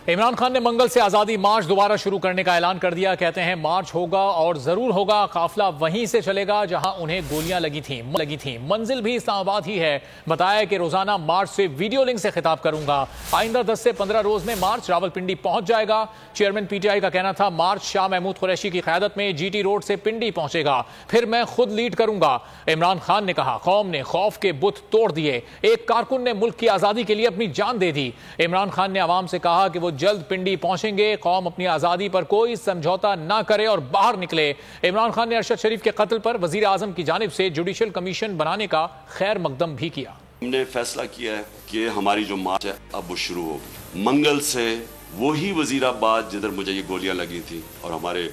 عمران خان نے منگل سے آزادی مارچ دوبارہ شروع کرنے کا اعلان کر دیا. کہتے ہیں مارچ ہوگا اور ضرور ہوگا. قافلہ وہیں سے چلے گا جہاں انہیں گولیاں لگی تھیں. منزل بھی اسلام آباد ہی ہے. بتایا کہ روزانہ مارچ سے ویڈیو لنک سے خطاب کروں گا. آئندہ 10 سے 15 روز میں مارچ راولپنڈی پہنچ جائے گا. چیئرمین پی ٹی آئی کا کہنا تھا مارچ شاہ محمود قریشی کی قیادت میں جی ٹی روڈ سے پنڈی پہنچے گا, پھر میں خود لیڈ کروں گا. عمران خان نے کہا قوم نے خوف کے بت توڑ دیے. ایک کارکن نے ملک کی آزادی کے لیے اپنی جان دے دی. عمران خان نے عوام سے کہا کہ وہ جلد پنڈی پہنچیں گے. قوم اپنی آزادی پر کوئی سمجھوتا نہ کرے اور باہر نکلے. عمران خان نے ارشد شریف کے قتل پر وزیر اعظم کی جانب سے جوڈیشل کمیشن بنانے کا خیر مقدم بھی کیا. ہم نے فیصلہ کیا ہے کہ ہماری جو مارچ ہے اب وہ شروع ہوگی. منگل سے وہی وزیر آباد جدھر مجھے یہ گولیاں لگی تھی اور ہمارے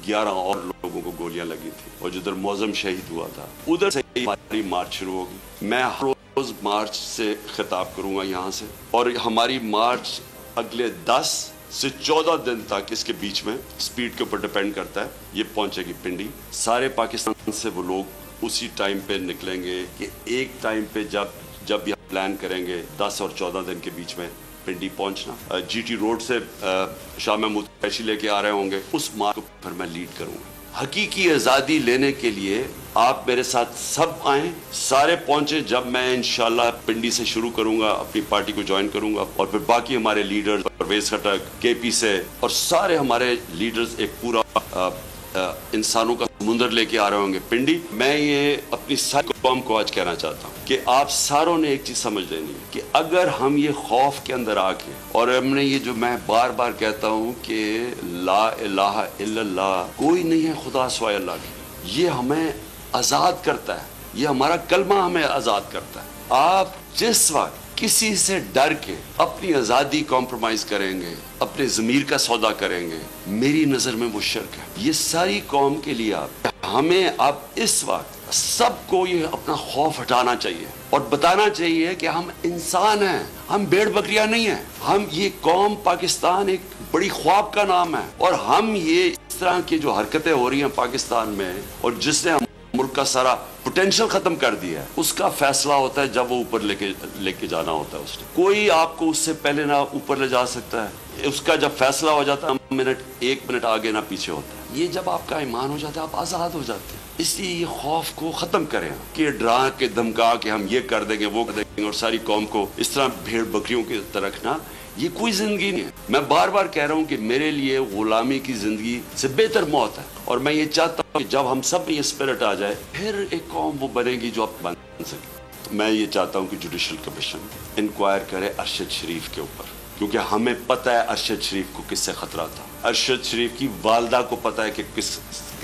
11 اور لوگوں کو گولیاں لگی تھی اور جدھر معظم شہید ہوا تھا, ادھر سے ہماری مارچ شروع ہوگی. میں ہر روز مارچ سے خطاب کروں گا یہاں سے, اور ہماری مارچ اگلے 10 سے 14 دن تک اس کے بیچ میں سپیڈ کے اوپر ڈیپینڈ کرتا ہے. یہ پہنچے گی پنڈی. سارے پاکستان سے وہ لوگ اسی ٹائم پہ نکلیں گے کہ ایک ٹائم پہ جب یہ پلان کریں گے 10 اور 14 دن کے بیچ میں پنڈی پہنچنا. جی ٹی روڈ سے شاہ محمود قریشی لے کے آ رہے ہوں گے. اس مارچ کو پھر میں لیڈ کروں گا. حقیقی آزادی لینے کے لیے آپ میرے ساتھ سب آئیں, سارے پہنچیں. جب میں انشاءاللہ پنڈی سے شروع کروں گا, اپنی پارٹی کو جوائن کروں گا, اور پھر باقی ہمارے لیڈرز پرویز خٹک کے پی سے اور سارے ہمارے لیڈرز ایک پورا انسانوں کا سمندر لے کے آ رہے ہوں گے پنڈی. میں یہ اپنی ساری قوم کو آج کہنا چاہتا ہوں کہ آپ ساروں نے ایک چیز سمجھ لینی ہے کہ اگر ہم یہ خوف کے اندر آ کے, اور ہم نے یہ جو میں بار بار کہتا ہوں کہ لا الہ الا اللہ, کوئی نہیں ہے خدا سوائے اللہ کی, یہ ہمیں آزاد کرتا ہے, یہ ہمارا کلمہ ہمیں آزاد کرتا ہے. آپ جس وقت کسی سے ڈر کے اپنی آزادی کمپرومائز کریں گے, اپنے ضمیر کا سودا کریں گے, میری نظر میں وہ شرک ہے. یہ ساری قوم کے لیے ہمیں اب اس وقت سب کو یہ اپنا خوف ہٹانا چاہیے اور بتانا چاہیے کہ ہم انسان ہیں, ہم بھیڑ بکریاں نہیں ہیں. ہم یہ قوم پاکستان ایک بڑی خواب کا نام ہے, اور ہم یہ اس طرح کی جو حرکتیں ہو رہی ہیں پاکستان میں, اور جس نے ملک کا سارا پوٹینشل ختم کر دیا ہے, اس کا فیصلہ ہوتا ہے جب وہ اوپر لے کے جانا ہوتا ہے. اس نے کوئی آپ کو اس سے پہلے نہ اوپر لے جا سکتا ہے. اس کا جب فیصلہ ہو جاتا ہے ایک منٹ آگے نہ پیچھے ہوتا ہے. یہ جب آپ کا ایمان ہو جاتا ہے آپ آزاد ہو جاتے ہیں. اس لیے یہ خوف کو ختم کریں کہ ڈرا کے دھمکا کے ہم یہ کر دیں گے وہ کر دیں گے اور ساری قوم کو اس طرح بھیڑ بکریوں کی طرح رکھنا, یہ کوئی زندگی نہیں ہے. میں بار بار کہہ رہا ہوں کہ میرے لیے غلامی کی زندگی سے بہتر موت ہے, اور میں یہ چاہتا ہوں کہ جب ہم سب میں یہ اسپرٹ آ جائے پھر ایک قوم وہ بنے گی جو اب بن سکے. میں یہ چاہتا ہوں کہ جوڈیشل کمیشن انکوائر کرے ارشد شریف کے اوپر, کیونکہ ہمیں پتہ ہے ارشد شریف کو کس سے خطرہ تھا. ارشد شریف کی والدہ کو پتہ ہے کہ کس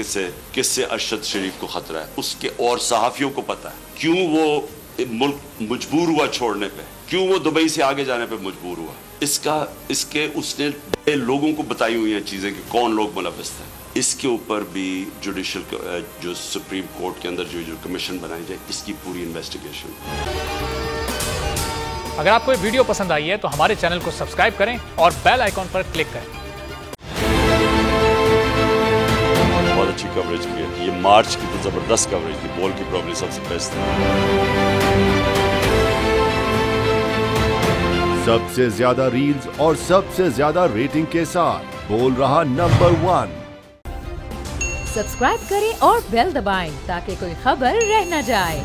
سے ارشد شریف کو خطرہ ہے. اس کے اور صحافیوں کو پتہ ہے کیوں وہ ملک مجبور ہوا چھوڑنے پہ, کیوں وہ دبئی سے آگے جانے پہ مجبور ہوا. اس نے لوگوں کو بتائی ہوئی ہیں چیزیں کہ کون لوگ ملوث تھے. اس کے اوپر بھی جوڈیشل جو سپریم کورٹ کے اندر جو کمیشن بنائی جائے, اس کی پوری انویسٹیگیشن. اگر آپ کو یہ ویڈیو پسند آئی ہے تو ہمارے چینل کو سبسکرائب کریں اور بیل آئیکن پر کلک کریں. بہت اچھی کوریج کی ہے. یہ مارچ کی تو زبردست کوریج تھی. بول کی پرابلی سب سے بیسٹ تھی. سب سے زیادہ ریلز اور سب سے زیادہ ریٹنگ کے ساتھ بول رہا نمبر 1. سبسکرائب کریں اور بیل دبائیں تاکہ کوئی خبر رہ نہ جائے.